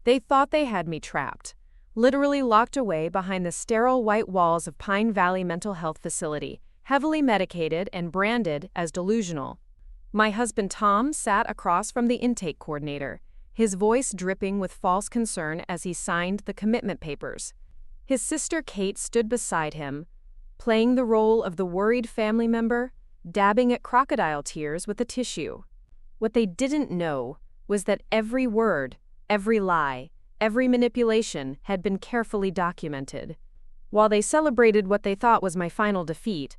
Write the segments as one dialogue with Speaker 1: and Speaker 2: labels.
Speaker 1: They thought they had me trapped, literally locked away behind the sterile white walls of Pine Valley Mental Health Facility, heavily medicated and branded as delusional. My husband Tom sat across from the intake coordinator, his voice dripping with false concern as he signed the commitment papers. His sister Kate stood beside him, playing the role of the worried family member, dabbing at crocodile tears with a tissue. What they didn't know was that every word, every lie, every manipulation had been carefully documented. While they celebrated what they thought was my final defeat,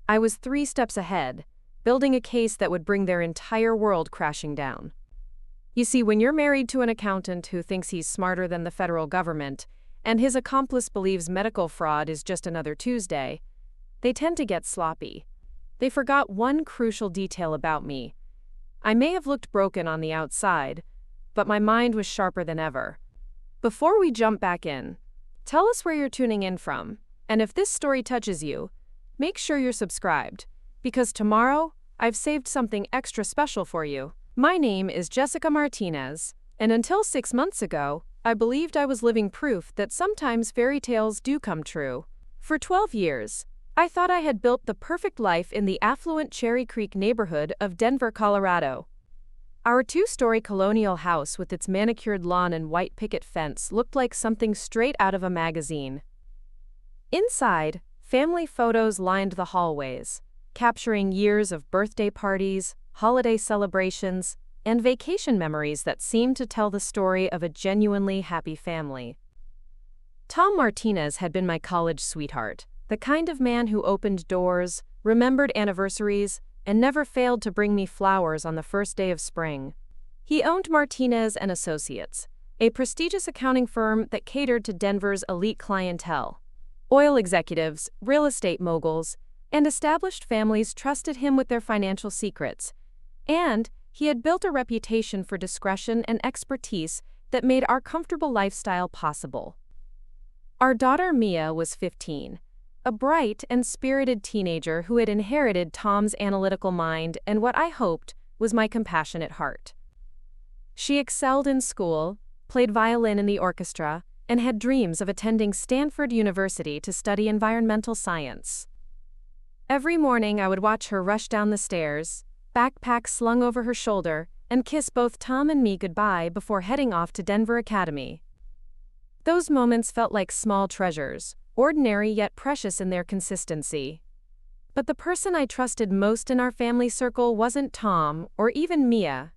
Speaker 1: I was 3 steps ahead, building a case that would bring their entire world crashing down. You see, when you're married to an accountant who thinks he's smarter than the federal government, and his accomplice believes medical fraud is just another Tuesday, they tend to get sloppy. They forgot one crucial detail about me. I may have looked broken on the outside, but my mind was sharper than ever. Before we jump back in, tell us where you're tuning in from, and if this story touches you, make sure you're subscribed, because tomorrow I've saved something extra special for you. My name is Jessica Martinez, and until 6 months ago, I believed I was living proof that sometimes fairy tales do come true. For 12 years, I thought I had built the perfect life in the affluent Cherry Creek neighborhood of Denver, Colorado. Our 2-story colonial house with its manicured lawn and white picket fence looked like something straight out of a magazine. Inside, family photos lined the hallways, capturing years of birthday parties, holiday celebrations, and vacation memories that seemed to tell the story of a genuinely happy family. Tom Martinez had been my college sweetheart, the kind of man who opened doors, remembered anniversaries, and never failed to bring me flowers on the first day of spring. He owned Martinez and Associates, a prestigious accounting firm that catered to Denver's elite clientele. Oil executives, real estate moguls, and established families trusted him with their financial secrets, and he had built a reputation for discretion and expertise that made our comfortable lifestyle possible. Our daughter Mia was 15, a bright and spirited teenager who had inherited Tom's analytical mind and what I hoped was my compassionate heart. She excelled in school, played violin in the orchestra, and had dreams of attending Stanford University to study environmental science. Every morning I would watch her rush down the stairs, backpack slung over her shoulder, and kiss both Tom and me goodbye before heading off to Denver Academy. Those moments felt like small treasures, ordinary yet precious in their consistency. But the person I trusted most in our family circle wasn't Tom or even Mia.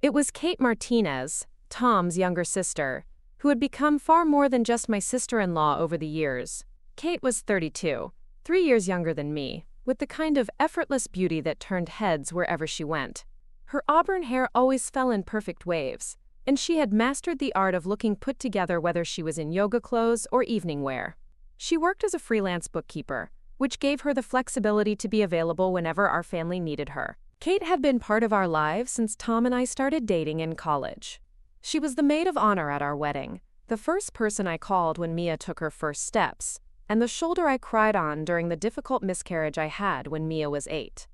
Speaker 1: It was Kate Martinez, Tom's younger sister, who had become far more than just my sister-in-law over the years. Kate was 32, 3 years younger than me, with the kind of effortless beauty that turned heads wherever she went. Her auburn hair always fell in perfect waves, and she had mastered the art of looking put together whether she was in yoga clothes or evening wear. She worked as a freelance bookkeeper, which gave her the flexibility to be available whenever our family needed her. Kate had been part of our lives since Tom and I started dating in college. She was the maid of honor at our wedding, the first person I called when Mia took her first steps, and the shoulder I cried on during the difficult miscarriage I had when Mia was 8.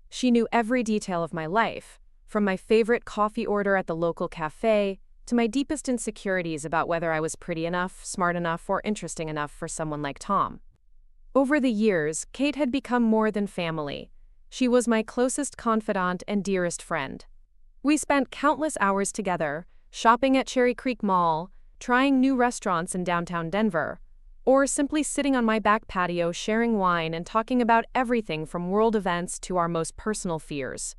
Speaker 1: She knew every detail of my life, from my favorite coffee order at the local cafe to my deepest insecurities about whether I was pretty enough, smart enough, or interesting enough for someone like Tom. Over the years, Kate had become more than family. She was my closest confidant and dearest friend. We spent countless hours together, shopping at Cherry Creek Mall, trying new restaurants in downtown Denver, or simply sitting on my back patio sharing wine and talking about everything from world events to our most personal fears.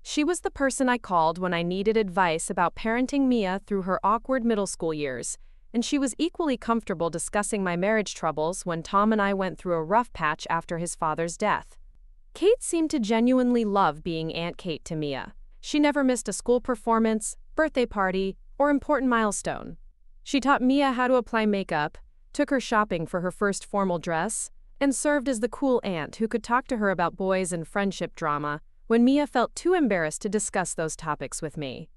Speaker 1: She was the person I called when I needed advice about parenting Mia through her awkward middle school years, and she was equally comfortable discussing my marriage troubles when Tom and I went through a rough patch after his father's death. Kate seemed to genuinely love being Aunt Kate to Mia. She never missed a school performance, birthday party, or important milestone. She taught Mia how to apply makeup, took her shopping for her first formal dress, and served as the cool aunt who could talk to her about boys and friendship drama when Mia felt too embarrassed to discuss those topics with me.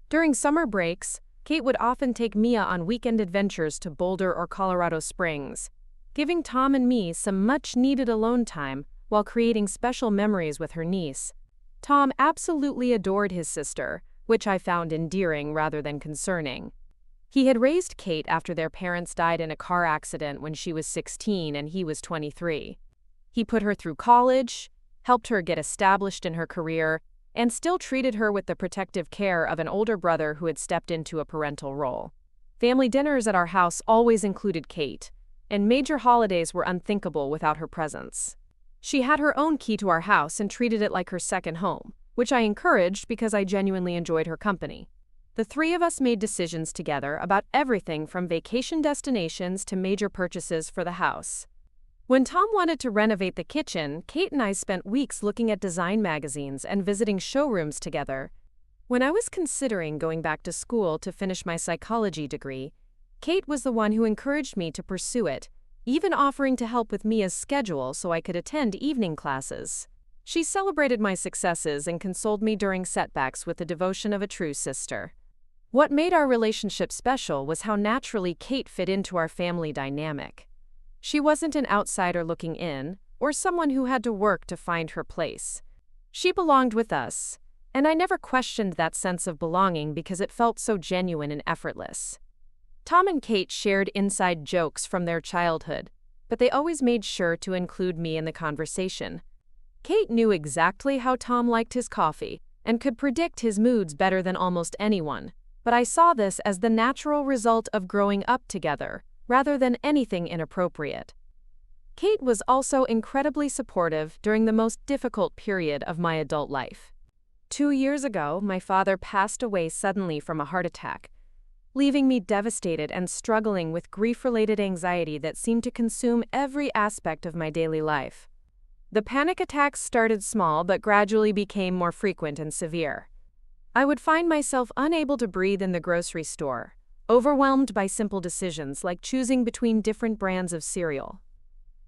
Speaker 1: During summer breaks, Kate would often take Mia on weekend adventures to Boulder or Colorado Springs, giving Tom and me some much-needed alone time while creating special memories with her niece. Tom absolutely adored his sister, which I found endearing rather than concerning. He had raised Kate after their parents died in a car accident when she was 16 and he was 23. He put her through college, helped her get established in her career, and still treated her with the protective care of an older brother who had stepped into a parental role. Family dinners at our house always included Kate, and major holidays were unthinkable without her presence. She had her own key to our house and treated it like her second home, which I encouraged because I genuinely enjoyed her company. The three of us made decisions together about everything from vacation destinations to major purchases for the house. When Tom wanted to renovate the kitchen, Kate and I spent weeks looking at design magazines and visiting showrooms together. When I was considering going back to school to finish my psychology degree, Kate was the one who encouraged me to pursue it, even offering to help with Mia's schedule so I could attend evening classes. She celebrated my successes and consoled me during setbacks with the devotion of a true sister. What made our relationship special was how naturally Kate fit into our family dynamic. She wasn't an outsider looking in, or someone who had to work to find her place. She belonged with us, and I never questioned that sense of belonging because it felt so genuine and effortless. Tom and Kate shared inside jokes from their childhood, but they always made sure to include me in the conversation. Kate knew exactly how Tom liked his coffee and could predict his moods better than almost anyone, but I saw this as the natural result of growing up together, rather than anything inappropriate. Kate was also incredibly supportive during the most difficult period of my adult life. 2 years ago, my father passed away suddenly from a heart attack, leaving me devastated and struggling with grief-related anxiety that seemed to consume every aspect of my daily life. The panic attacks started small but gradually became more frequent and severe. I would find myself unable to breathe in the grocery store, overwhelmed by simple decisions like choosing between different brands of cereal.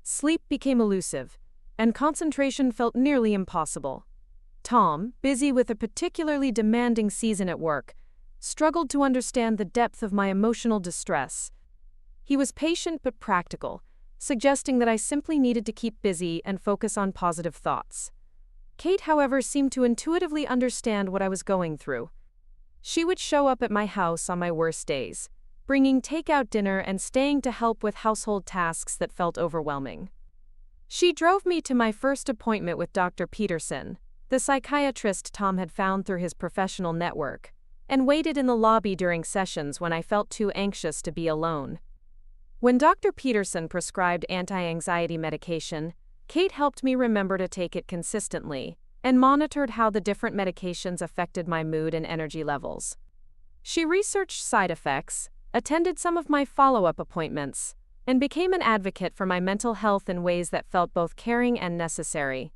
Speaker 1: Sleep became elusive, and concentration felt nearly impossible. Tom, busy with a particularly demanding season at work, struggled to understand the depth of my emotional distress. He was patient but practical, suggesting that I simply needed to keep busy and focus on positive thoughts. Kate, however, seemed to intuitively understand what I was going through. She would show up at my house on my worst days, bringing takeout dinner and staying to help with household tasks that felt overwhelming. She drove me to my first appointment with Dr. Peterson, the psychiatrist Tom had found through his professional network, and waited in the lobby during sessions when I felt too anxious to be alone. When Dr. Peterson prescribed anti-anxiety medication, Kate helped me remember to take it consistently and monitored how the different medications affected my mood and energy levels. She researched side effects, attended some of my follow-up appointments, and became an advocate for my mental health in ways that felt both caring and necessary.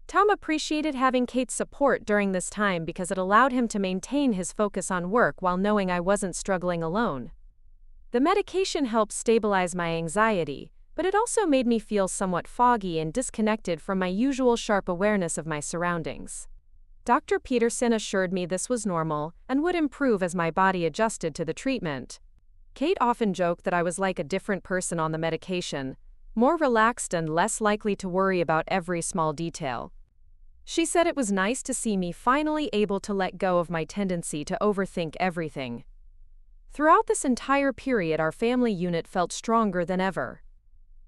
Speaker 1: Tom appreciated having Kate's support during this time because it allowed him to maintain his focus on work while knowing I wasn't struggling alone. The medication helped stabilize my anxiety, but it also made me feel somewhat foggy and disconnected from my usual sharp awareness of my surroundings. Dr. Peterson assured me this was normal and would improve as my body adjusted to the treatment. Kate often joked that I was like a different person on the medication, more relaxed and less likely to worry about every small detail. She said it was nice to see me finally able to let go of my tendency to overthink everything. Throughout this entire period, our family unit felt stronger than ever.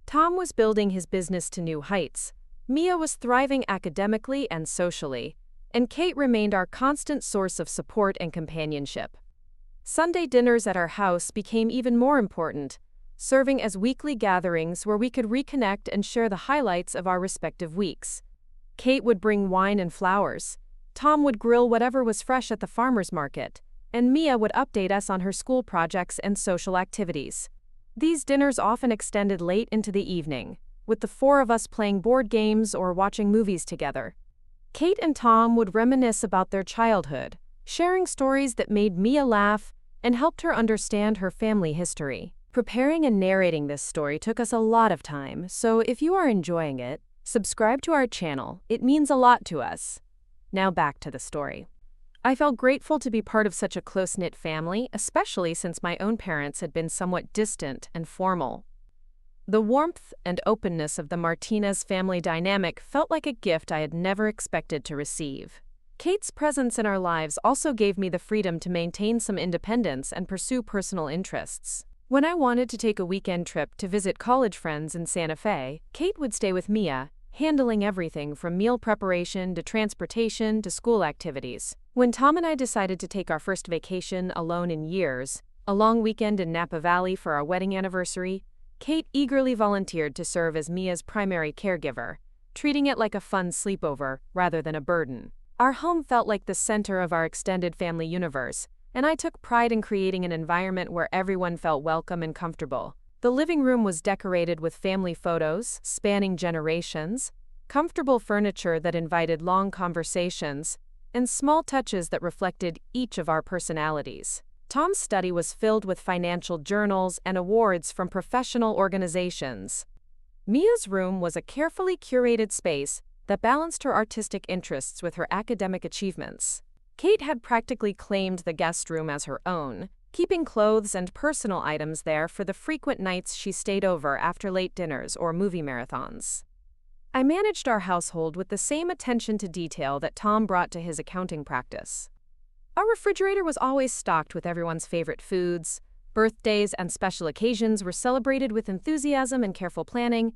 Speaker 1: Tom was building his business to new heights, Mia was thriving academically and socially, and Kate remained our constant source of support and companionship. Sunday dinners at our house became even more important, serving as weekly gatherings where we could reconnect and share the highlights of our respective weeks. Kate would bring wine and flowers, Tom would grill whatever was fresh at the farmer's market, and Mia would update us on her school projects and social activities. These dinners often extended late into the evening, with the four of us playing board games or watching movies together. Kate and Tom would reminisce about their childhood, sharing stories that made Mia laugh and helped her understand her family history. Preparing and narrating this story took us a lot of time, so if you are enjoying it, subscribe to our channel. It means a lot to us. Now back to the story. I felt grateful to be part of such a close-knit family, especially since my own parents had been somewhat distant and formal. The warmth and openness of the Martinez family dynamic felt like a gift I had never expected to receive. Kate's presence in our lives also gave me the freedom to maintain some independence and pursue personal interests. When I wanted to take a weekend trip to visit college friends in Santa Fe, Kate would stay with Mia, handling everything from meal preparation to transportation to school activities. When Tom and I decided to take our first vacation alone in years, a long weekend in Napa Valley for our wedding anniversary, Kate eagerly volunteered to serve as Mia's primary caregiver, treating it like a fun sleepover rather than a burden. Our home felt like the center of our extended family universe, and I took pride in creating an environment where everyone felt welcome and comfortable. The living room was decorated with family photos spanning generations, comfortable furniture that invited long conversations, and small touches that reflected each of our personalities. Tom's study was filled with financial journals and awards from professional organizations. Mia's room was a carefully curated space that balanced her artistic interests with her academic achievements. Kate had practically claimed the guest room as her own, keeping clothes and personal items there for the frequent nights she stayed over after late dinners or movie marathons. I managed our household with the same attention to detail that Tom brought to his accounting practice. Our refrigerator was always stocked with everyone's favorite foods. Birthdays and special occasions were celebrated with enthusiasm and careful planning,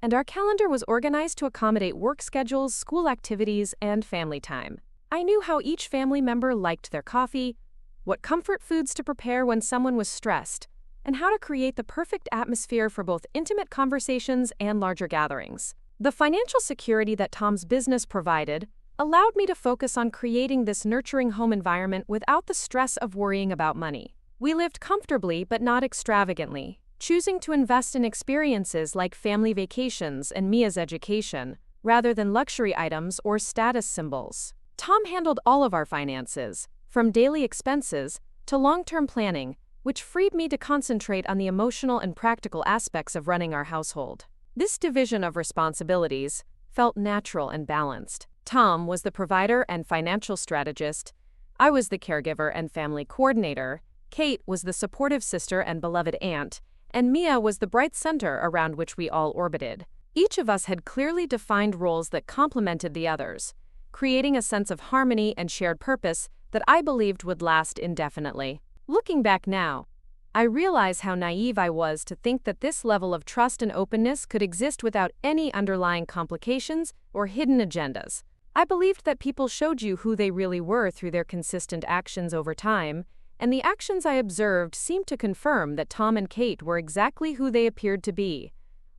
Speaker 1: and our calendar was organized to accommodate work schedules, school activities, and family time. I knew how each family member liked their coffee, what comfort foods to prepare when someone was stressed, and how to create the perfect atmosphere for both intimate conversations and larger gatherings. The financial security that Tom's business provided allowed me to focus on creating this nurturing home environment without the stress of worrying about money. We lived comfortably but not extravagantly, choosing to invest in experiences like family vacations and Mia's education, rather than luxury items or status symbols. Tom handled all of our finances, from daily expenses to long-term planning, which freed me to concentrate on the emotional and practical aspects of running our household. This division of responsibilities felt natural and balanced. Tom was the provider and financial strategist, I was the caregiver and family coordinator, Kate was the supportive sister and beloved aunt, and Mia was the bright center around which we all orbited. Each of us had clearly defined roles that complemented the others, creating a sense of harmony and shared purpose that I believed would last indefinitely. Looking back now, I realize how naive I was to think that this level of trust and openness could exist without any underlying complications or hidden agendas. I believed that people showed you who they really were through their consistent actions over time, and the actions I observed seemed to confirm that Tom and Kate were exactly who they appeared to be: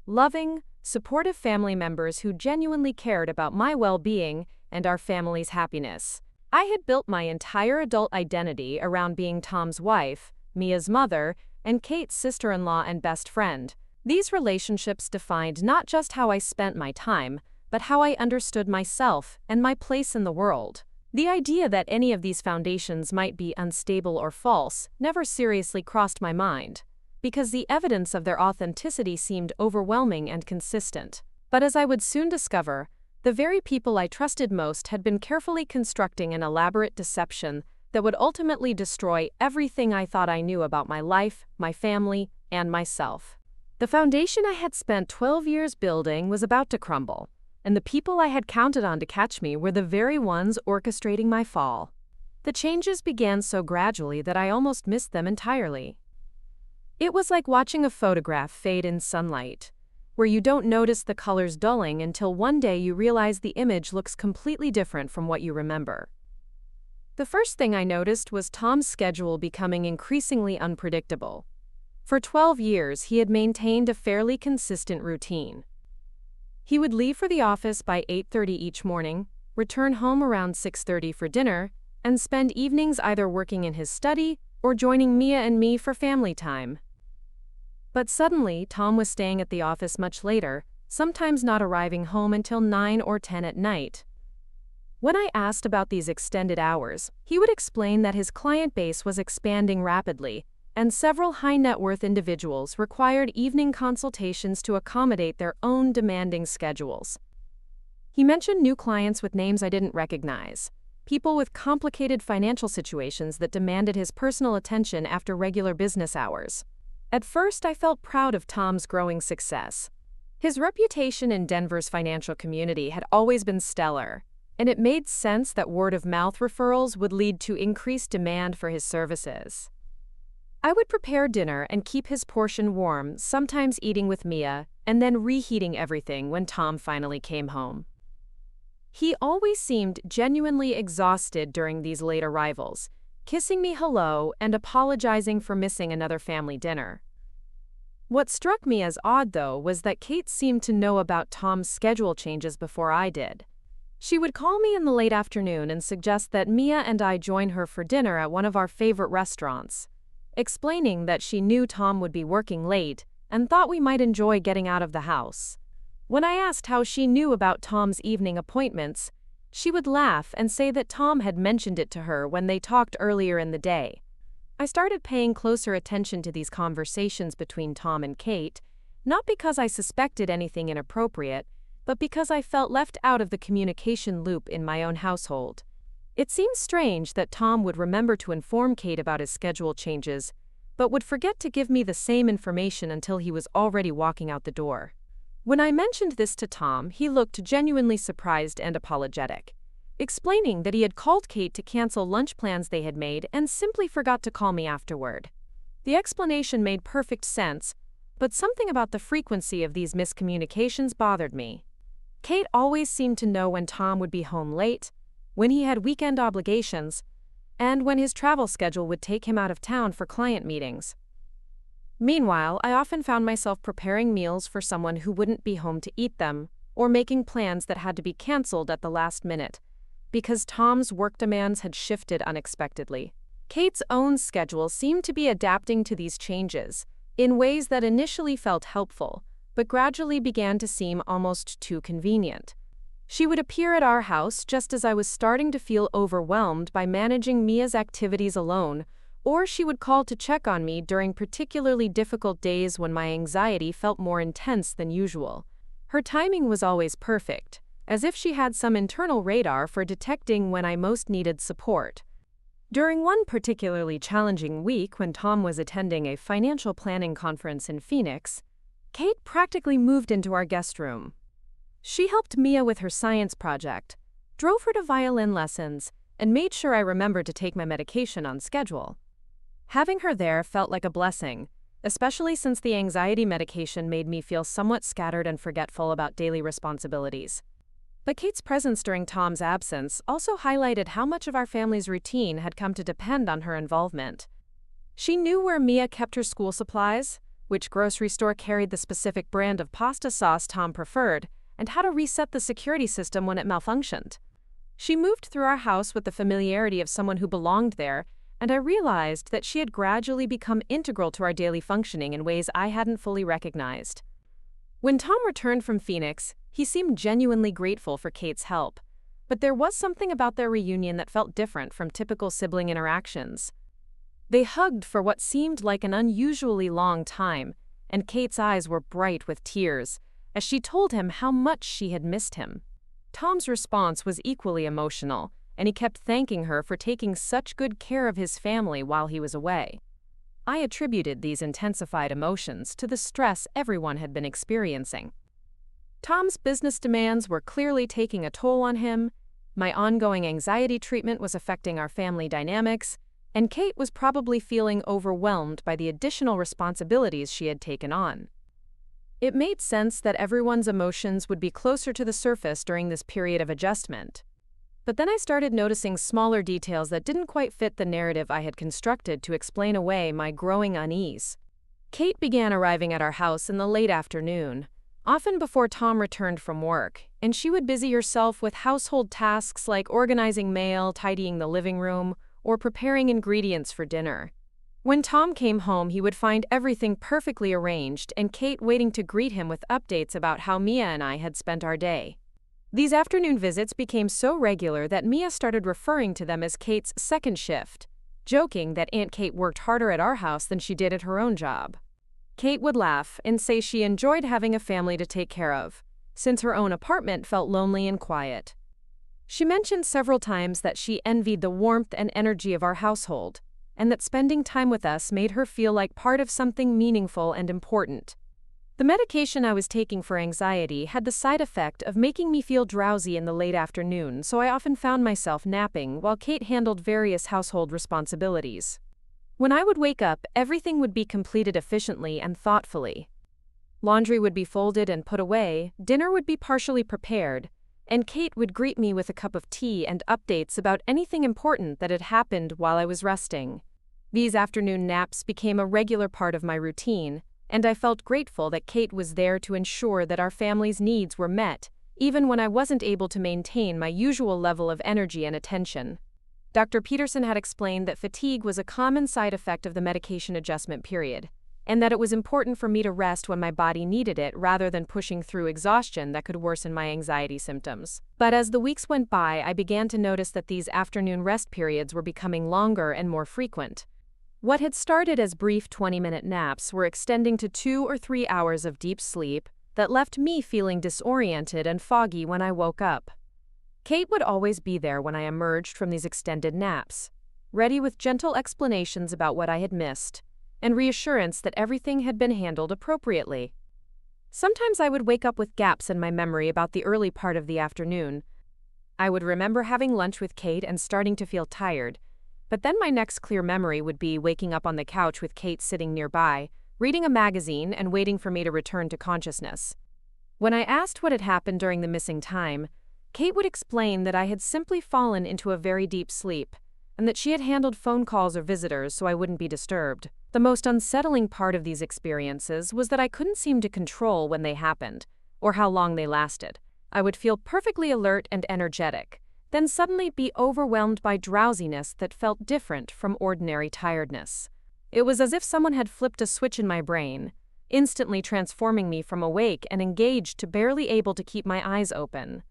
Speaker 1: loving, supportive family members who genuinely cared about my well-being and our family's happiness. I had built my entire adult identity around being Tom's wife, Mia's mother, and Kate's sister-in-law and best friend. These relationships defined not just how I spent my time, but how I understood myself and my place in the world. The idea that any of these foundations might be unstable or false never seriously crossed my mind, because the evidence of their authenticity seemed overwhelming and consistent. But as I would soon discover, the very people I trusted most had been carefully constructing an elaborate deception that would ultimately destroy everything I thought I knew about my life, my family, and myself. The foundation I had spent 12 years building was about to crumble, and the people I had counted on to catch me were the very ones orchestrating my fall. The changes began so gradually that I almost missed them entirely. It was like watching a photograph fade in sunlight, where you don't notice the colors dulling until one day you realize the image looks completely different from what you remember. The first thing I noticed was Tom's schedule becoming increasingly unpredictable. For 12 years, he had maintained a fairly consistent routine. He would leave for the office by 8:30 each morning, return home around 6:30 for dinner, and spend evenings either working in his study or joining Mia and me for family time. But suddenly, Tom was staying at the office much later, sometimes not arriving home until 9 or 10 at night. When I asked about these extended hours, he would explain that his client base was expanding rapidly, and several high-net-worth individuals required evening consultations to accommodate their own demanding schedules. He mentioned new clients with names I didn't recognize, people with complicated financial situations that demanded his personal attention after regular business hours. At first, I felt proud of Tom's growing success. His reputation in Denver's financial community had always been stellar, and it made sense that word-of-mouth referrals would lead to increased demand for his services. I would prepare dinner and keep his portion warm, sometimes eating with Mia, and then reheating everything when Tom finally came home. He always seemed genuinely exhausted during these late arrivals, kissing me hello and apologizing for missing another family dinner. What struck me as odd, though, was that Kate seemed to know about Tom's schedule changes before I did. She would call me in the late afternoon and suggest that Mia and I join her for dinner at one of our favorite restaurants, explaining that she knew Tom would be working late and thought we might enjoy getting out of the house. When I asked how she knew about Tom's evening appointments, she would laugh and say that Tom had mentioned it to her when they talked earlier in the day. I started paying closer attention to these conversations between Tom and Kate, not because I suspected anything inappropriate, but because I felt left out of the communication loop in my own household. It seemed strange that Tom would remember to inform Kate about his schedule changes, but would forget to give me the same information until he was already walking out the door. When I mentioned this to Tom, he looked genuinely surprised and apologetic, explaining that he had called Kate to cancel lunch plans they had made and simply forgot to call me afterward. The explanation made perfect sense, but something about the frequency of these miscommunications bothered me. Kate always seemed to know when Tom would be home late, when he had weekend obligations, and when his travel schedule would take him out of town for client meetings. Meanwhile, I often found myself preparing meals for someone who wouldn't be home to eat them, or making plans that had to be canceled at the last minute, because Tom's work demands had shifted unexpectedly. Kate's own schedule seemed to be adapting to these changes, in ways that initially felt helpful, but gradually began to seem almost too convenient. She would appear at our house just as I was starting to feel overwhelmed by managing Mia's activities alone, or she would call to check on me during particularly difficult days when my anxiety felt more intense than usual. Her timing was always perfect, as if she had some internal radar for detecting when I most needed support. During one particularly challenging week when Tom was attending a financial planning conference in Phoenix, Kate practically moved into our guest room. She helped Mia with her science project, drove her to violin lessons, and made sure I remembered to take my medication on schedule. Having her there felt like a blessing, especially since the anxiety medication made me feel somewhat scattered and forgetful about daily responsibilities. But Kate's presence during Tom's absence also highlighted how much of our family's routine had come to depend on her involvement. She knew where Mia kept her school supplies, which grocery store carried the specific brand of pasta sauce Tom preferred, and how to reset the security system when it malfunctioned. She moved through our house with the familiarity of someone who belonged there, and I realized that she had gradually become integral to our daily functioning in ways I hadn't fully recognized. When Tom returned from Phoenix, he seemed genuinely grateful for Kate's help, but there was something about their reunion that felt different from typical sibling interactions. They hugged for what seemed like an unusually long time, and Kate's eyes were bright with tears as she told him how much she had missed him. Tom's response was equally emotional, and he kept thanking her for taking such good care of his family while he was away. I attributed these intensified emotions to the stress everyone had been experiencing. Tom's business demands were clearly taking a toll on him, my ongoing anxiety treatment was affecting our family dynamics, and Kate was probably feeling overwhelmed by the additional responsibilities she had taken on. It made sense that everyone's emotions would be closer to the surface during this period of adjustment. But then I started noticing smaller details that didn't quite fit the narrative I had constructed to explain away my growing unease. Kate began arriving at our house in the late afternoon, often before Tom returned from work, and she would busy herself with household tasks like organizing mail, tidying the living room, or preparing ingredients for dinner. When Tom came home, he would find everything perfectly arranged and Kate waiting to greet him with updates about how Mia and I had spent our day. These afternoon visits became so regular that Mia started referring to them as Kate's second shift, joking that Aunt Kate worked harder at our house than she did at her own job. Kate would laugh and say she enjoyed having a family to take care of, since her own apartment felt lonely and quiet. She mentioned several times that she envied the warmth and energy of our household, and that spending time with us made her feel like part of something meaningful and important. The medication I was taking for anxiety had the side effect of making me feel drowsy in the late afternoon, so I often found myself napping while Kate handled various household responsibilities. When I would wake up, everything would be completed efficiently and thoughtfully. Laundry would be folded and put away, dinner would be partially prepared, and Kate would greet me with a cup of tea and updates about anything important that had happened while I was resting. These afternoon naps became a regular part of my routine, and I felt grateful that Kate was there to ensure that our family's needs were met, even when I wasn't able to maintain my usual level of energy and attention. Dr. Peterson had explained that fatigue was a common side effect of the medication adjustment period, and that it was important for me to rest when my body needed it rather than pushing through exhaustion that could worsen my anxiety symptoms. But as the weeks went by, I began to notice that these afternoon rest periods were becoming longer and more frequent. What had started as brief 20-minute naps were extending to 2 or 3 hours of deep sleep that left me feeling disoriented and foggy when I woke up. Kate would always be there when I emerged from these extended naps, ready with gentle explanations about what I had missed, and reassurance that everything had been handled appropriately. Sometimes I would wake up with gaps in my memory about the early part of the afternoon. I would remember having lunch with Kate and starting to feel tired, but then my next clear memory would be waking up on the couch with Kate sitting nearby, reading a magazine and waiting for me to return to consciousness. When I asked what had happened during the missing time, Kate would explain that I had simply fallen into a very deep sleep, and that she had handled phone calls or visitors so I wouldn't be disturbed. The most unsettling part of these experiences was that I couldn't seem to control when they happened, or how long they lasted. I would feel perfectly alert and energetic, then suddenly be overwhelmed by drowsiness that felt different from ordinary tiredness. It was as if someone had flipped a switch in my brain, instantly transforming me from awake and engaged to barely able to keep my eyes open.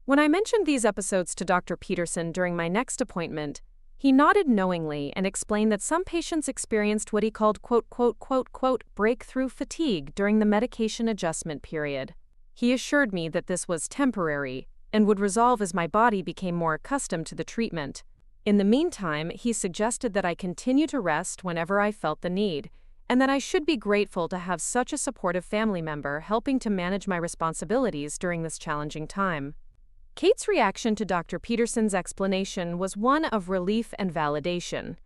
Speaker 1: When I mentioned these episodes to Dr. Peterson during my next appointment, he nodded knowingly and explained that some patients experienced what he called breakthrough fatigue during the medication adjustment period. He assured me that this was temporary and would resolve as my body became more accustomed to the treatment. In the meantime, he suggested that I continue to rest whenever I felt the need, and that I should be grateful to have such a supportive family member helping to manage my responsibilities during this challenging time. Kate's reaction to Dr. Peterson's explanation was one of relief and validation.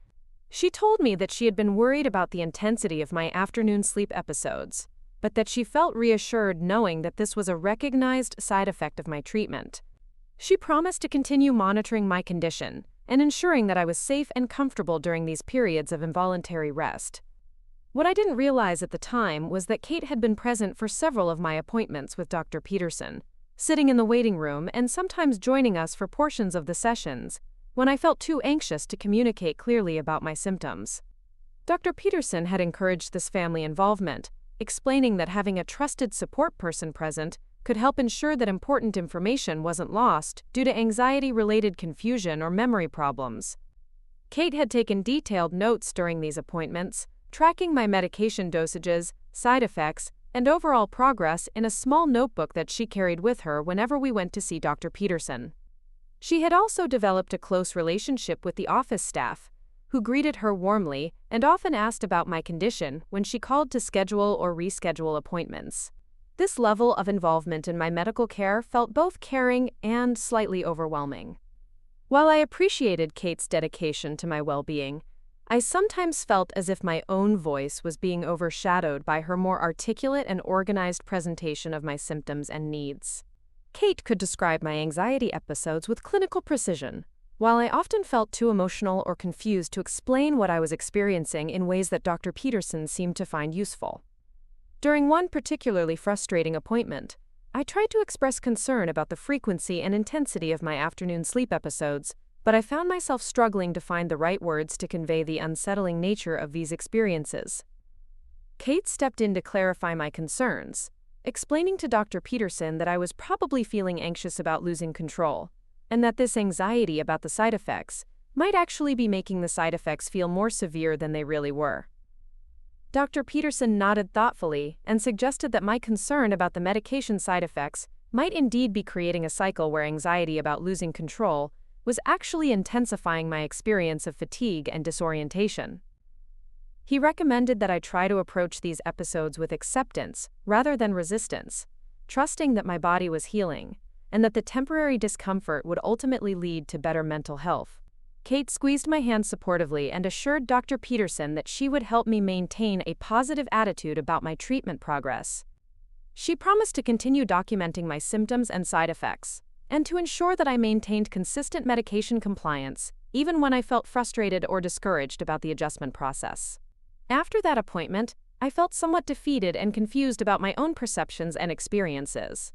Speaker 1: She told me that she had been worried about the intensity of my afternoon sleep episodes, but that she felt reassured knowing that this was a recognized side effect of my treatment. She promised to continue monitoring my condition and ensuring that I was safe and comfortable during these periods of involuntary rest. What I didn't realize at the time was that Kate had been present for several of my appointments with Dr. Peterson, sitting in the waiting room and sometimes joining us for portions of the sessions when I felt too anxious to communicate clearly about my symptoms. Dr. Peterson had encouraged this family involvement, explaining that having a trusted support person present could help ensure that important information wasn't lost due to anxiety-related confusion or memory problems. Kate had taken detailed notes during these appointments, tracking my medication dosages, side effects, and overall progress in a small notebook that she carried with her whenever we went to see Dr. Peterson. She had also developed a close relationship with the office staff, who greeted her warmly and often asked about my condition when she called to schedule or reschedule appointments. This level of involvement in my medical care felt both caring and slightly overwhelming. While I appreciated Kate's dedication to my well-being, I sometimes felt as if my own voice was being overshadowed by her more articulate and organized presentation of my symptoms and needs. Kate could describe my anxiety episodes with clinical precision, while I often felt too emotional or confused to explain what I was experiencing in ways that Dr. Peterson seemed to find useful. During one particularly frustrating appointment, I tried to express concern about the frequency and intensity of my afternoon sleep episodes, but I found myself struggling to find the right words to convey the unsettling nature of these experiences. Kate stepped in to clarify my concerns, explaining to Dr. Peterson that I was probably feeling anxious about losing control, and that this anxiety about the side effects might actually be making the side effects feel more severe than they really were. Dr. Peterson nodded thoughtfully and suggested that my concern about the medication side effects might indeed be creating a cycle where anxiety about losing control was actually intensifying my experience of fatigue and disorientation. He recommended that I try to approach these episodes with acceptance rather than resistance, trusting that my body was healing, and that the temporary discomfort would ultimately lead to better mental health. Kate squeezed my hand supportively and assured Dr. Peterson that she would help me maintain a positive attitude about my treatment progress. She promised to continue documenting my symptoms and side effects, and to ensure that I maintained consistent medication compliance, even when I felt frustrated or discouraged about the adjustment process. After that appointment, I felt somewhat defeated and confused about my own perceptions and experiences.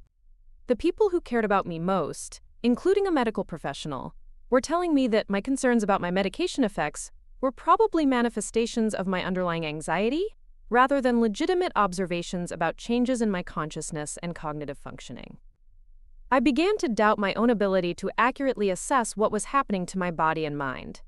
Speaker 1: The people who cared about me most, including a medical professional, were telling me that my concerns about my medication effects were probably manifestations of my underlying anxiety, rather than legitimate observations about changes in my consciousness and cognitive functioning. I began to doubt my own ability to accurately assess what was happening to my body and mind.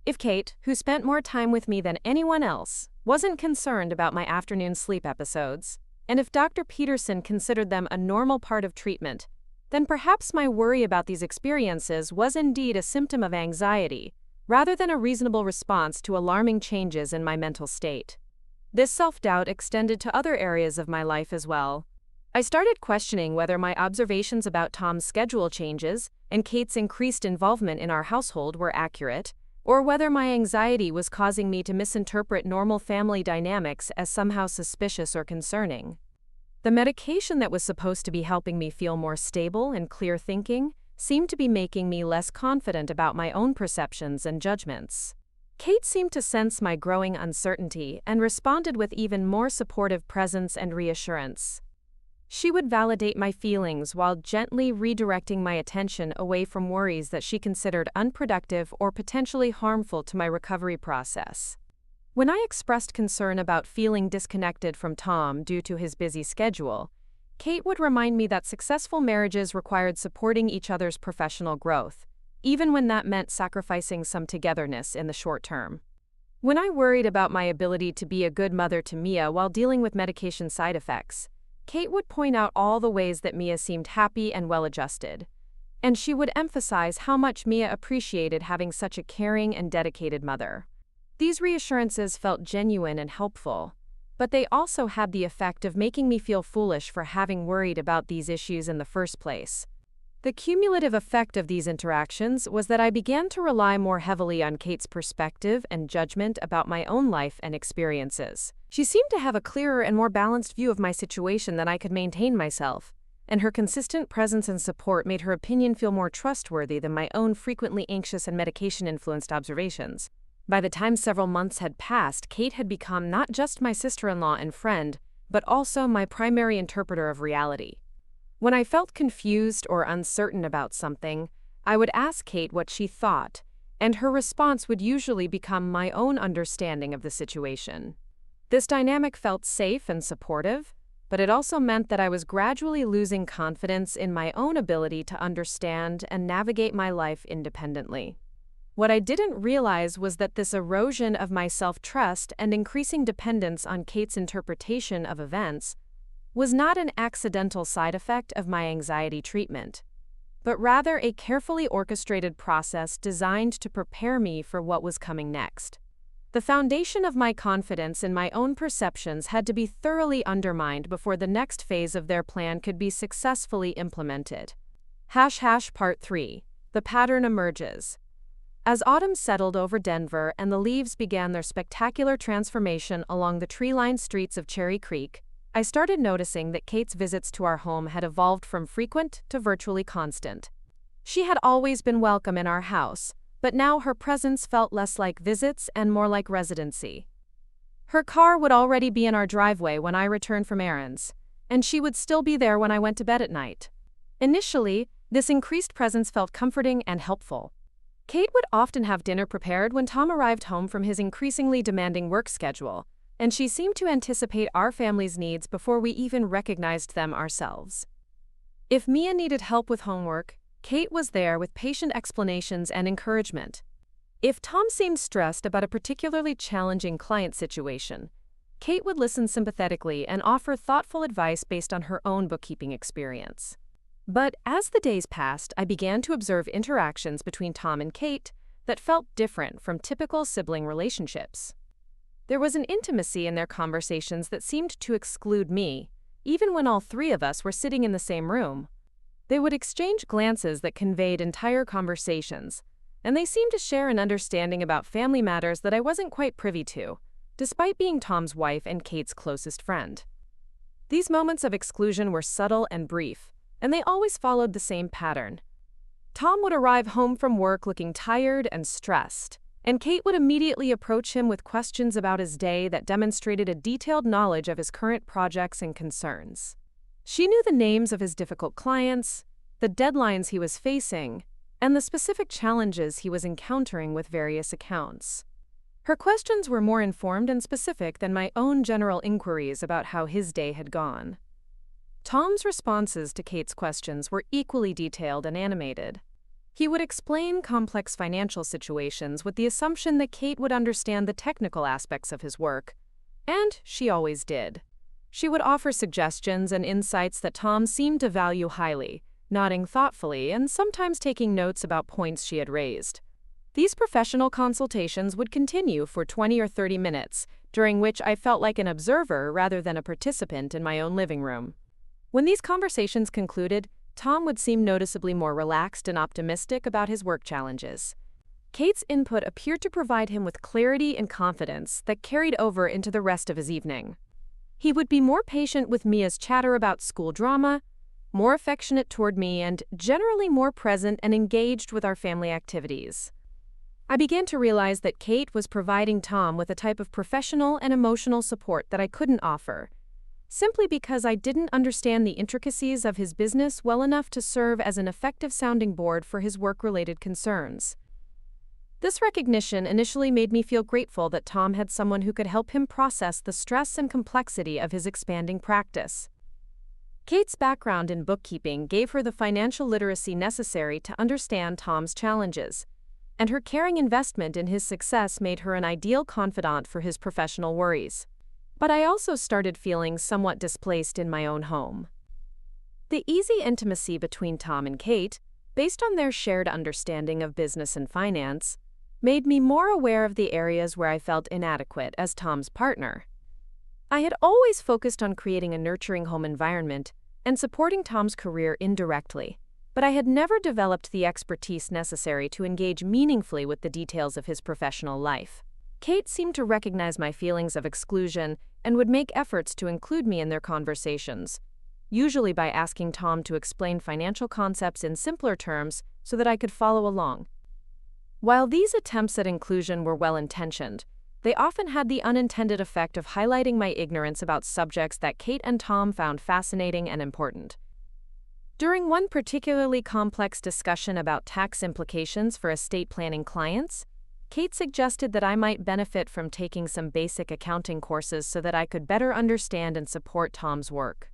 Speaker 1: If Kate, who spent more time with me than anyone else, wasn't concerned about my afternoon sleep episodes, and if Dr. Peterson considered them a normal part of treatment, then perhaps my worry about these experiences was indeed a symptom of anxiety, rather than a reasonable response to alarming changes in my mental state. This self-doubt extended to other areas of my life as well. I started questioning whether my observations about Tom's schedule changes and Kate's increased involvement in our household were accurate, or whether my anxiety was causing me to misinterpret normal family dynamics as somehow suspicious or concerning. The medication that was supposed to be helping me feel more stable and clear thinking seemed to be making me less confident about my own perceptions and judgments. Kate seemed to sense my growing uncertainty and responded with even more supportive presence and reassurance. She would validate my feelings while gently redirecting my attention away from worries that she considered unproductive or potentially harmful to my recovery process. When I expressed concern about feeling disconnected from Tom due to his busy schedule, Kate would remind me that successful marriages required supporting each other's professional growth, even when that meant sacrificing some togetherness in the short term. When I worried about my ability to be a good mother to Mia while dealing with medication side effects, Kate would point out all the ways that Mia seemed happy and well-adjusted, and she would emphasize how much Mia appreciated having such a caring and dedicated mother. These reassurances felt genuine and helpful, but they also had the effect of making me feel foolish for having worried about these issues in the first place. The cumulative effect of these interactions was that I began to rely more heavily on Kate's perspective and judgment about my own life and experiences. She seemed to have a clearer and more balanced view of my situation than I could maintain myself, and her consistent presence and support made her opinion feel more trustworthy than my own frequently anxious and medication-influenced observations. By the time several months had passed, Kate had become not just my sister-in-law and friend, but also my primary interpreter of reality. When I felt confused or uncertain about something, I would ask Kate what she thought, and her response would usually become my own understanding of the situation. This dynamic felt safe and supportive, but it also meant that I was gradually losing confidence in my own ability to understand and navigate my life independently. What I didn't realize was that this erosion of my self-trust and increasing dependence on Kate's interpretation of events was not an accidental side effect of my anxiety treatment, but rather a carefully orchestrated process designed to prepare me for what was coming next. The foundation of my confidence in my own perceptions had to be thoroughly undermined before the next phase of their plan could be successfully implemented. Part 3. The pattern emerges. As autumn settled over Denver and the leaves began their spectacular transformation along the tree-lined streets of Cherry Creek, I started noticing that Kate's visits to our home had evolved from frequent to virtually constant. She had always been welcome in our house, but now her presence felt less like visits and more like residency. Her car would already be in our driveway when I returned from errands, and she would still be there when I went to bed at night. Initially, this increased presence felt comforting and helpful. Kate would often have dinner prepared when Tom arrived home from his increasingly demanding work schedule, and she seemed to anticipate our family's needs before we even recognized them ourselves. If Mia needed help with homework, Kate was there with patient explanations and encouragement. If Tom seemed stressed about a particularly challenging client situation, Kate would listen sympathetically and offer thoughtful advice based on her own bookkeeping experience. But as the days passed, I began to observe interactions between Tom and Kate that felt different from typical sibling relationships. There was an intimacy in their conversations that seemed to exclude me, even when all three of us were sitting in the same room. They would exchange glances that conveyed entire conversations, and they seemed to share an understanding about family matters that I wasn't quite privy to, despite being Tom's wife and Kate's closest friend. These moments of exclusion were subtle and brief, and they always followed the same pattern. Tom would arrive home from work looking tired and stressed, and Kate would immediately approach him with questions about his day that demonstrated a detailed knowledge of his current projects and concerns. She knew the names of his difficult clients, the deadlines he was facing, and the specific challenges he was encountering with various accounts. Her questions were more informed and specific than my own general inquiries about how his day had gone. Tom's responses to Kate's questions were equally detailed and animated. He would explain complex financial situations with the assumption that Kate would understand the technical aspects of his work, and she always did. She would offer suggestions and insights that Tom seemed to value highly, nodding thoughtfully and sometimes taking notes about points she had raised. These professional consultations would continue for 20 or 30 minutes, during which I felt like an observer rather than a participant in my own living room. When these conversations concluded, Tom would seem noticeably more relaxed and optimistic about his work challenges. Kate's input appeared to provide him with clarity and confidence that carried over into the rest of his evening. He would be more patient with Mia's chatter about school drama, more affectionate toward me, and generally more present and engaged with our family activities. I began to realize that Kate was providing Tom with a type of professional and emotional support that I couldn't offer, simply because I didn't understand the intricacies of his business well enough to serve as an effective sounding board for his work-related concerns. This recognition initially made me feel grateful that Tom had someone who could help him process the stress and complexity of his expanding practice. Kate's background in bookkeeping gave her the financial literacy necessary to understand Tom's challenges, and her caring investment in his success made her an ideal confidant for his professional worries. But I also started feeling somewhat displaced in my own home. The easy intimacy between Tom and Kate, based on their shared understanding of business and finance, made me more aware of the areas where I felt inadequate as Tom's partner. I had always focused on creating a nurturing home environment and supporting Tom's career indirectly, but I had never developed the expertise necessary to engage meaningfully with the details of his professional life. Kate seemed to recognize my feelings of exclusion and would make efforts to include me in their conversations, usually by asking Tom to explain financial concepts in simpler terms so that I could follow along. While these attempts at inclusion were well-intentioned, they often had the unintended effect of highlighting my ignorance about subjects that Kate and Tom found fascinating and important. During one particularly complex discussion about tax implications for estate planning clients, Kate suggested that I might benefit from taking some basic accounting courses so that I could better understand and support Tom's work.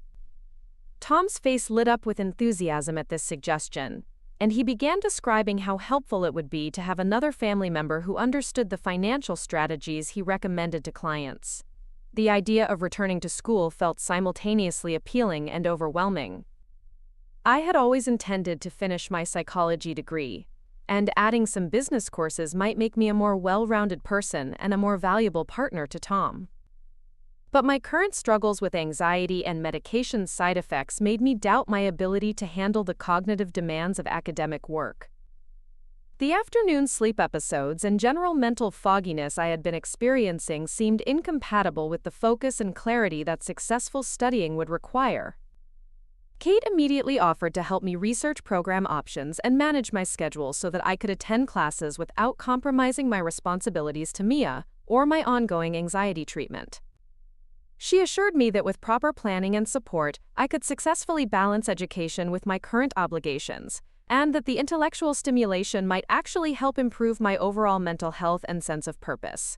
Speaker 1: Tom's face lit up with enthusiasm at this suggestion, and he began describing how helpful it would be to have another family member who understood the financial strategies he recommended to clients. The idea of returning to school felt simultaneously appealing and overwhelming. I had always intended to finish my psychology degree, and adding some business courses might make me a more well-rounded person and a more valuable partner to Tom. But my current struggles with anxiety and medication side effects made me doubt my ability to handle the cognitive demands of academic work. The afternoon sleep episodes and general mental fogginess I had been experiencing seemed incompatible with the focus and clarity that successful studying would require. Kate immediately offered to help me research program options and manage my schedule so that I could attend classes without compromising my responsibilities to Mia or my ongoing anxiety treatment. She assured me that with proper planning and support, I could successfully balance education with my current obligations, and that the intellectual stimulation might actually help improve my overall mental health and sense of purpose.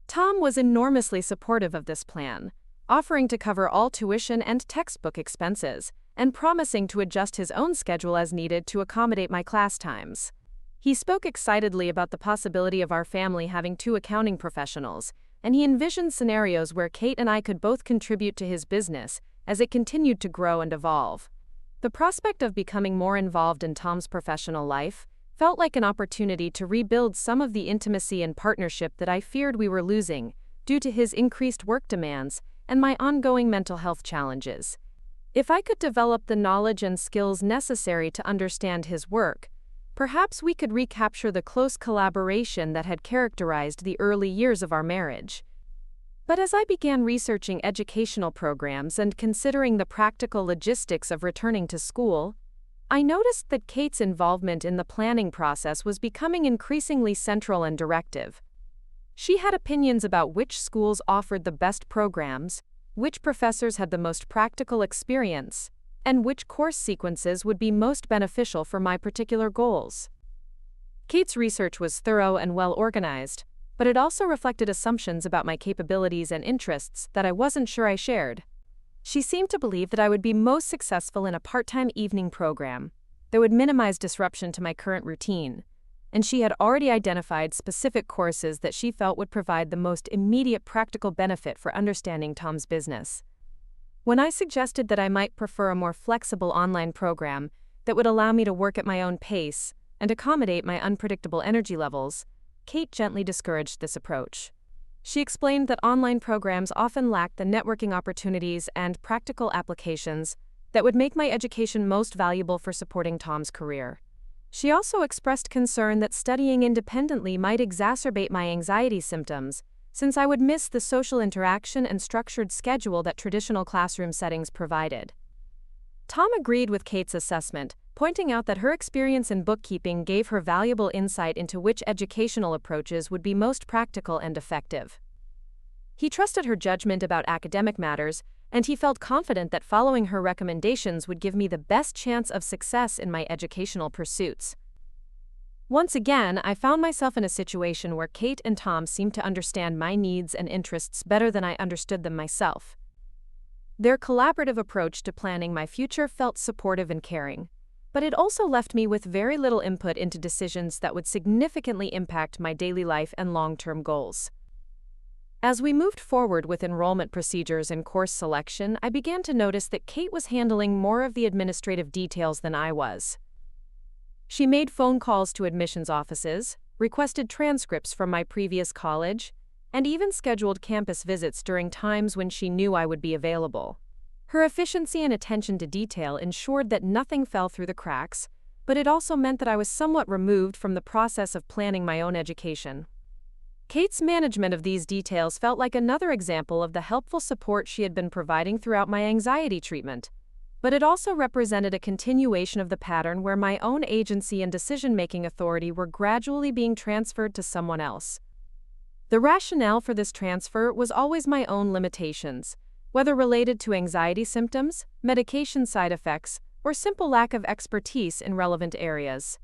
Speaker 1: Tom was enormously supportive of this plan, offering to cover all tuition and textbook expenses, and promising to adjust his own schedule as needed to accommodate my class times. He spoke excitedly about the possibility of our family having 2 accounting professionals, and he envisioned scenarios where Kate and I could both contribute to his business as it continued to grow and evolve. The prospect of becoming more involved in Tom's professional life felt like an opportunity to rebuild some of the intimacy and partnership that I feared we were losing due to his increased work demands and my ongoing mental health challenges. If I could develop the knowledge and skills necessary to understand his work, perhaps we could recapture the close collaboration that had characterized the early years of our marriage. But as I began researching educational programs and considering the practical logistics of returning to school, I noticed that Kate's involvement in the planning process was becoming increasingly central and directive. She had opinions about which schools offered the best programs, which professors had the most practical experience, and which course sequences would be most beneficial for my particular goals. Kate's research was thorough and well organized, but it also reflected assumptions about my capabilities and interests that I wasn't sure I shared. She seemed to believe that I would be most successful in a part-time evening program that would minimize disruption to my current routine, and she had already identified specific courses that she felt would provide the most immediate practical benefit for understanding Tom's business. When I suggested that I might prefer a more flexible online program that would allow me to work at my own pace and accommodate my unpredictable energy levels, Kate gently discouraged this approach. She explained that online programs often lack the networking opportunities and practical applications that would make my education most valuable for supporting Tom's career. She also expressed concern that studying independently might exacerbate my anxiety symptoms, since I would miss the social interaction and structured schedule that traditional classroom settings provided. Tom agreed with Kate's assessment, pointing out that her experience in bookkeeping gave her valuable insight into which educational approaches would be most practical and effective. He trusted her judgment about academic matters, and he felt confident that following her recommendations would give me the best chance of success in my educational pursuits. Once again, I found myself in a situation where Kate and Tom seemed to understand my needs and interests better than I understood them myself. Their collaborative approach to planning my future felt supportive and caring, but it also left me with very little input into decisions that would significantly impact my daily life and long-term goals. As we moved forward with enrollment procedures and course selection, I began to notice that Kate was handling more of the administrative details than I was. She made phone calls to admissions offices, requested transcripts from my previous college, and even scheduled campus visits during times when she knew I would be available. Her efficiency and attention to detail ensured that nothing fell through the cracks, but it also meant that I was somewhat removed from the process of planning my own education. Kate's management of these details felt like another example of the helpful support she had been providing throughout my anxiety treatment, but it also represented a continuation of the pattern where my own agency and decision-making authority were gradually being transferred to someone else. The rationale for this transfer was always my own limitations, whether related to anxiety symptoms, medication side effects, or simple lack of expertise in relevant areas.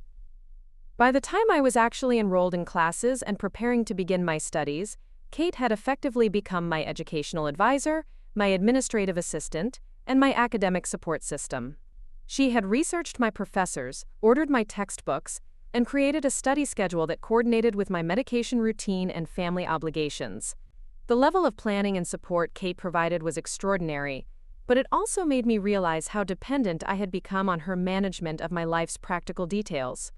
Speaker 1: By the time I was actually enrolled in classes and preparing to begin my studies, Kate had effectively become my educational advisor, my administrative assistant, and my academic support system. She had researched my professors, ordered my textbooks, and created a study schedule that coordinated with my medication routine and family obligations. The level of planning and support Kate provided was extraordinary, but it also made me realize how dependent I had become on her management of my life's practical details.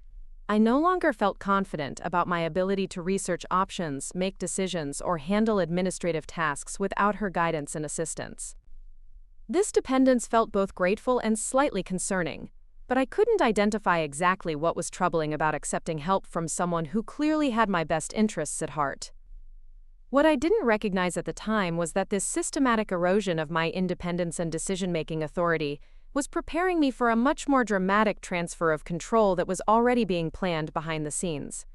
Speaker 1: I no longer felt confident about my ability to research options, make decisions, or handle administrative tasks without her guidance and assistance. This dependence felt both grateful and slightly concerning, but I couldn't identify exactly what was troubling about accepting help from someone who clearly had my best interests at heart. What I didn't recognize at the time was that this systematic erosion of my independence and decision-making authority was preparing me for a much more dramatic transfer of control that was already being planned behind the scenes.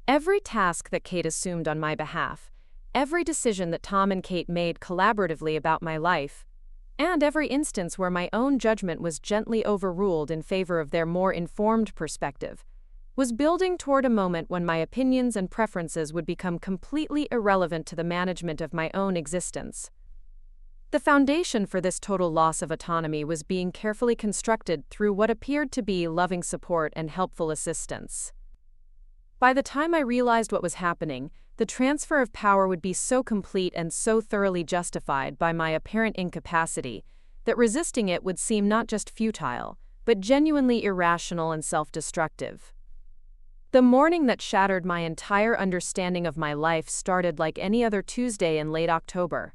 Speaker 1: Every task that Kate assumed on my behalf, every decision that Tom and Kate made collaboratively about my life, and every instance where my own judgment was gently overruled in favor of their more informed perspective, was building toward a moment when my opinions and preferences would become completely irrelevant to the management of my own existence. The foundation for this total loss of autonomy was being carefully constructed through what appeared to be loving support and helpful assistance. By the time I realized what was happening, the transfer of power would be so complete and so thoroughly justified by my apparent incapacity that resisting it would seem not just futile, but genuinely irrational and self-destructive. The morning that shattered my entire understanding of my life started like any other Tuesday in late October.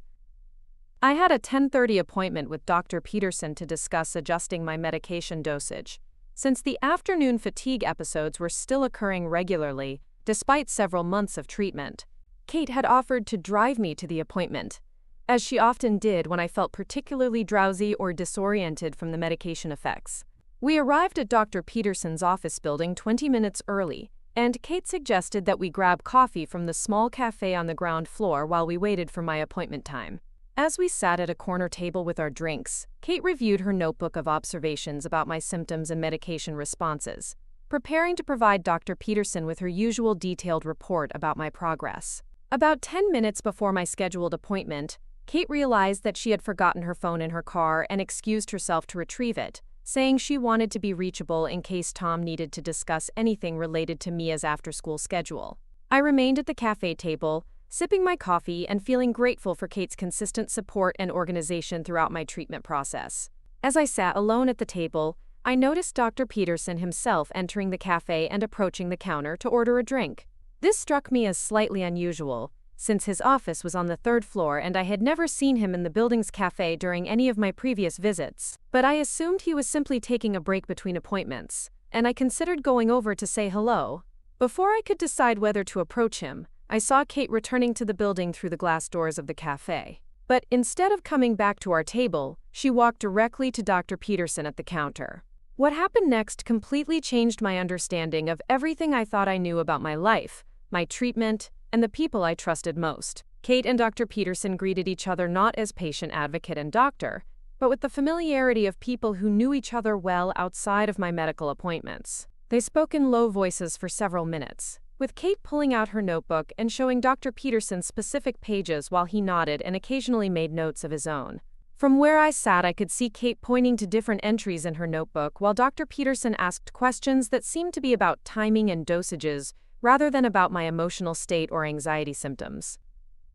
Speaker 1: I had a 10:30 appointment with Dr. Peterson to discuss adjusting my medication dosage. Since the afternoon fatigue episodes were still occurring regularly, despite several months of treatment, Kate had offered to drive me to the appointment, as she often did when I felt particularly drowsy or disoriented from the medication effects. We arrived at Dr. Peterson's office building 20 minutes early, and Kate suggested that we grab coffee from the small cafe on the ground floor while we waited for my appointment time. As we sat at a corner table with our drinks, Kate reviewed her notebook of observations about my symptoms and medication responses, preparing to provide Dr. Peterson with her usual detailed report about my progress. About 10 minutes before my scheduled appointment, Kate realized that she had forgotten her phone in her car and excused herself to retrieve it, saying she wanted to be reachable in case Tom needed to discuss anything related to Mia's after-school schedule. I remained at the cafe table, sipping my coffee and feeling grateful for Kate's consistent support and organization throughout my treatment process. As I sat alone at the table, I noticed Dr. Peterson himself entering the cafe and approaching the counter to order a drink. This struck me as slightly unusual, since his office was on the third floor and I had never seen him in the building's cafe during any of my previous visits. But I assumed he was simply taking a break between appointments, and I considered going over to say hello. Before I could decide whether to approach him, I saw Kate returning to the building through the glass doors of the cafe. But instead of coming back to our table, she walked directly to Dr. Peterson at the counter. What happened next completely changed my understanding of everything I thought I knew about my life, my treatment, and the people I trusted most. Kate and Dr. Peterson greeted each other not as patient advocate and doctor, but with the familiarity of people who knew each other well outside of my medical appointments. They spoke in low voices for several minutes, with Kate pulling out her notebook and showing Dr. Peterson specific pages while he nodded and occasionally made notes of his own. From where I sat, I could see Kate pointing to different entries in her notebook while Dr. Peterson asked questions that seemed to be about timing and dosages rather than about my emotional state or anxiety symptoms.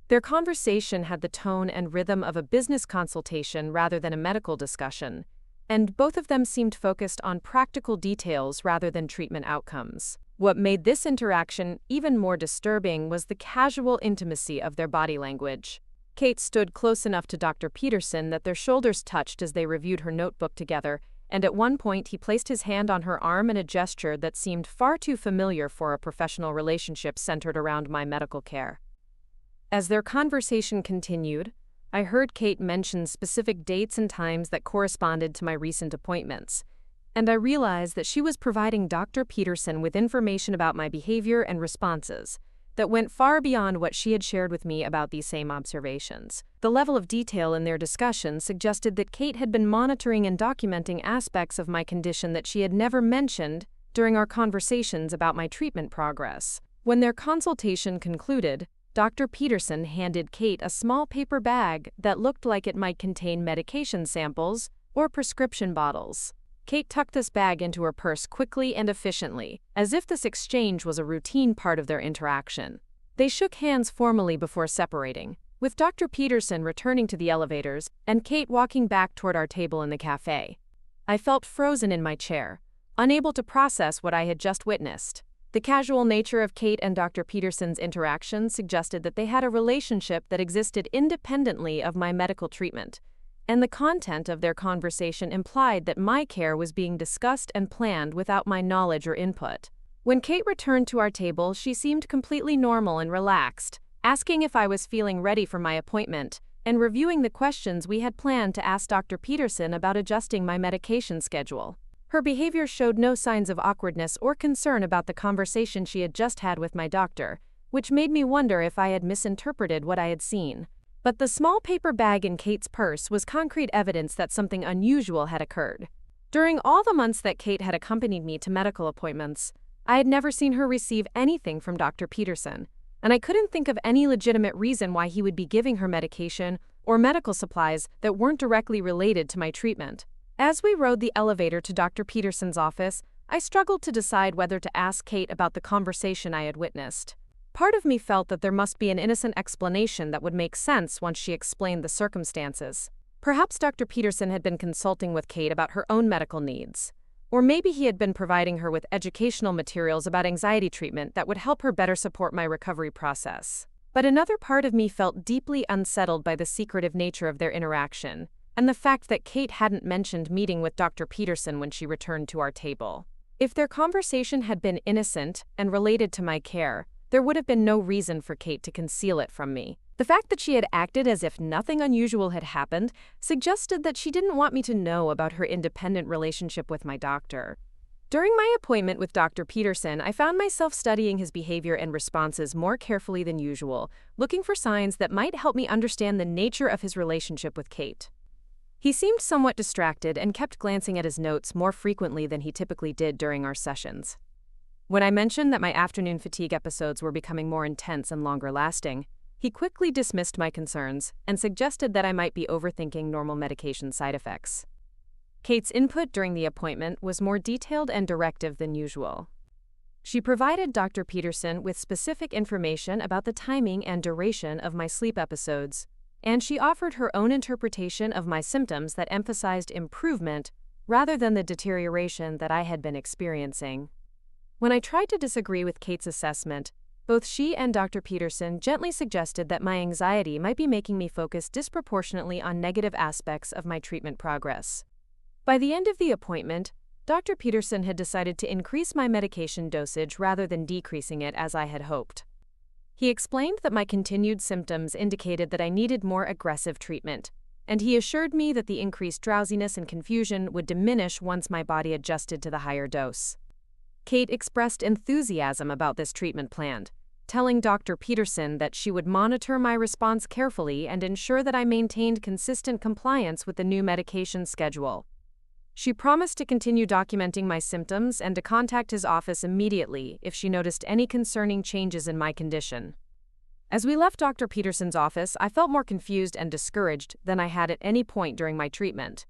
Speaker 1: Their conversation had the tone and rhythm of a business consultation rather than a medical discussion, and both of them seemed focused on practical details rather than treatment outcomes. What made this interaction even more disturbing was the casual intimacy of their body language. Kate stood close enough to Dr. Peterson that their shoulders touched as they reviewed her notebook together, and at one point he placed his hand on her arm in a gesture that seemed far too familiar for a professional relationship centered around my medical care. As their conversation continued, I heard Kate mention specific dates and times that corresponded to my recent appointments, and I realized that she was providing Dr. Peterson with information about my behavior and responses that went far beyond what she had shared with me about these same observations. The level of detail in their discussion suggested that Kate had been monitoring and documenting aspects of my condition that she had never mentioned during our conversations about my treatment progress. When their consultation concluded, Dr. Peterson handed Kate a small paper bag that looked like it might contain medication samples or prescription bottles. Kate tucked this bag into her purse quickly and efficiently, as if this exchange was a routine part of their interaction. They shook hands formally before separating, with Dr. Peterson returning to the elevators and Kate walking back toward our table in the cafe. I felt frozen in my chair, unable to process what I had just witnessed. The casual nature of Kate and Dr. Peterson's interaction suggested that they had a relationship that existed independently of my medical treatment, and the content of their conversation implied that my care was being discussed and planned without my knowledge or input. When Kate returned to our table, she seemed completely normal and relaxed, asking if I was feeling ready for my appointment, and reviewing the questions we had planned to ask Dr. Peterson about adjusting my medication schedule. Her behavior showed no signs of awkwardness or concern about the conversation she had just had with my doctor, which made me wonder if I had misinterpreted what I had seen. But the small paper bag in Kate's purse was concrete evidence that something unusual had occurred. During all the months that Kate had accompanied me to medical appointments, I had never seen her receive anything from Dr. Peterson, and I couldn't think of any legitimate reason why he would be giving her medication or medical supplies that weren't directly related to my treatment. As we rode the elevator to Dr. Peterson's office, I struggled to decide whether to ask Kate about the conversation I had witnessed. Part of me felt that there must be an innocent explanation that would make sense once she explained the circumstances. Perhaps Dr. Peterson had been consulting with Kate about her own medical needs. Or maybe he had been providing her with educational materials about anxiety treatment that would help her better support my recovery process. But another part of me felt deeply unsettled by the secretive nature of their interaction, and the fact that Kate hadn't mentioned meeting with Dr. Peterson when she returned to our table. If their conversation had been innocent and related to my care, there would have been no reason for Kate to conceal it from me. The fact that she had acted as if nothing unusual had happened suggested that she didn't want me to know about her independent relationship with my doctor. During my appointment with Dr. Peterson, I found myself studying his behavior and responses more carefully than usual, looking for signs that might help me understand the nature of his relationship with Kate. He seemed somewhat distracted and kept glancing at his notes more frequently than he typically did during our sessions. When I mentioned that my afternoon fatigue episodes were becoming more intense and longer lasting, he quickly dismissed my concerns and suggested that I might be overthinking normal medication side effects. Kate's input during the appointment was more detailed and directive than usual. She provided Dr. Peterson with specific information about the timing and duration of my sleep episodes, and she offered her own interpretation of my symptoms that emphasized improvement rather than the deterioration that I had been experiencing. When I tried to disagree with Kate's assessment, both she and Dr. Peterson gently suggested that my anxiety might be making me focus disproportionately on negative aspects of my treatment progress. By the end of the appointment, Dr. Peterson had decided to increase my medication dosage rather than decreasing it as I had hoped. He explained that my continued symptoms indicated that I needed more aggressive treatment, and he assured me that the increased drowsiness and confusion would diminish once my body adjusted to the higher dose. Kate expressed enthusiasm about this treatment plan, telling Dr. Peterson that she would monitor my response carefully and ensure that I maintained consistent compliance with the new medication schedule. She promised to continue documenting my symptoms and to contact his office immediately if she noticed any concerning changes in my condition. As we left Dr. Peterson's office, I felt more confused and discouraged than I had at any point during my treatment.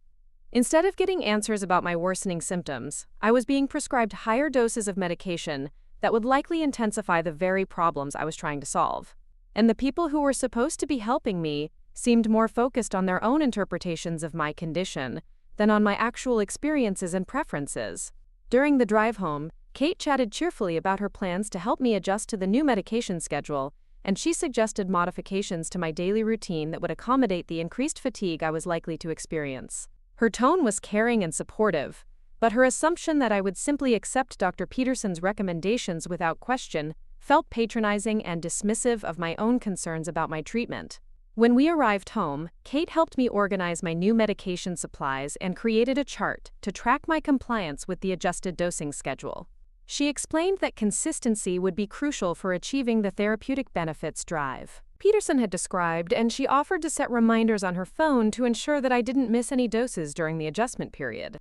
Speaker 1: Instead of getting answers about my worsening symptoms, I was being prescribed higher doses of medication that would likely intensify the very problems I was trying to solve. And the people who were supposed to be helping me seemed more focused on their own interpretations of my condition than on my actual experiences and preferences. During the drive home, Kate chatted cheerfully about her plans to help me adjust to the new medication schedule, and she suggested modifications to my daily routine that would accommodate the increased fatigue I was likely to experience. Her tone was caring and supportive, but her assumption that I would simply accept Dr. Peterson's recommendations without question felt patronizing and dismissive of my own concerns about my treatment. When we arrived home, Kate helped me organize my new medication supplies and created a chart to track my compliance with the adjusted dosing schedule. She explained that consistency would be crucial for achieving the therapeutic benefits drive Peterson had described, and she offered to set reminders on her phone to ensure that I didn't miss any doses during the adjustment period.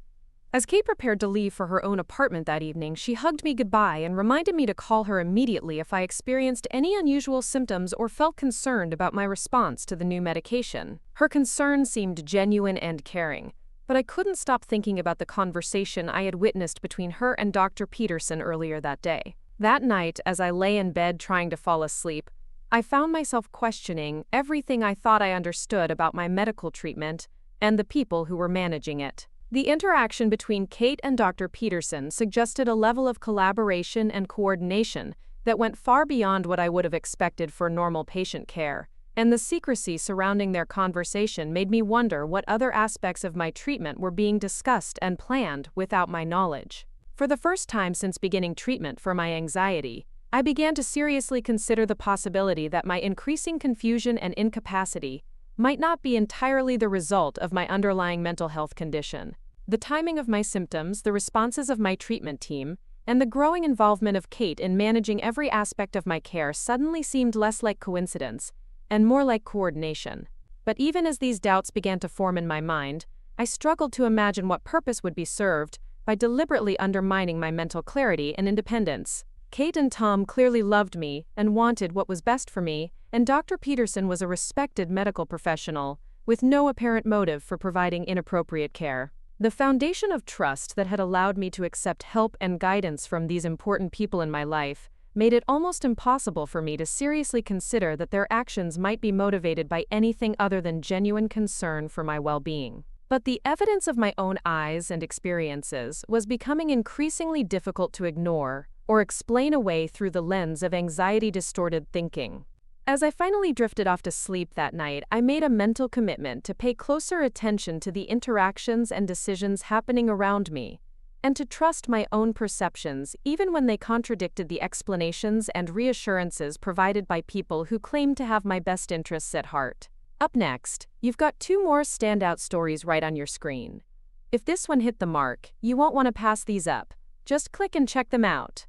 Speaker 1: As Kate prepared to leave for her own apartment that evening, she hugged me goodbye and reminded me to call her immediately if I experienced any unusual symptoms or felt concerned about my response to the new medication. Her concern seemed genuine and caring, but I couldn't stop thinking about the conversation I had witnessed between her and Dr. Peterson earlier that day. That night, as I lay in bed trying to fall asleep, I found myself questioning everything I thought I understood about my medical treatment and the people who were managing it. The interaction between Kate and Dr. Peterson suggested a level of collaboration and coordination that went far beyond what I would have expected for normal patient care, and the secrecy surrounding their conversation made me wonder what other aspects of my treatment were being discussed and planned without my knowledge. For the first time since beginning treatment for my anxiety, I began to seriously consider the possibility that my increasing confusion and incapacity might not be entirely the result of my underlying mental health condition. The timing of my symptoms, the responses of my treatment team, and the growing involvement of Kate in managing every aspect of my care suddenly seemed less like coincidence and more like coordination. But even as these doubts began to form in my mind, I struggled to imagine what purpose would be served by deliberately undermining my mental clarity and independence. Kate and Tom clearly loved me and wanted what was best for me, and Dr. Peterson was a respected medical professional with no apparent motive for providing inappropriate care. The foundation of trust that had allowed me to accept help and guidance from these important people in my life made it almost impossible for me to seriously consider that their actions might be motivated by anything other than genuine concern for my well-being. But the evidence of my own eyes and experiences was becoming increasingly difficult to ignore or explain away through the lens of anxiety-distorted thinking. As I finally drifted off to sleep that night, I made a mental commitment to pay closer attention to the interactions and decisions happening around me, and to trust my own perceptions even when they contradicted the explanations and reassurances provided by people who claimed to have my best interests at heart. Up next, you've got 2 more standout stories right on your screen. If this one hit the mark, you won't want to pass these up. Just click and check them out.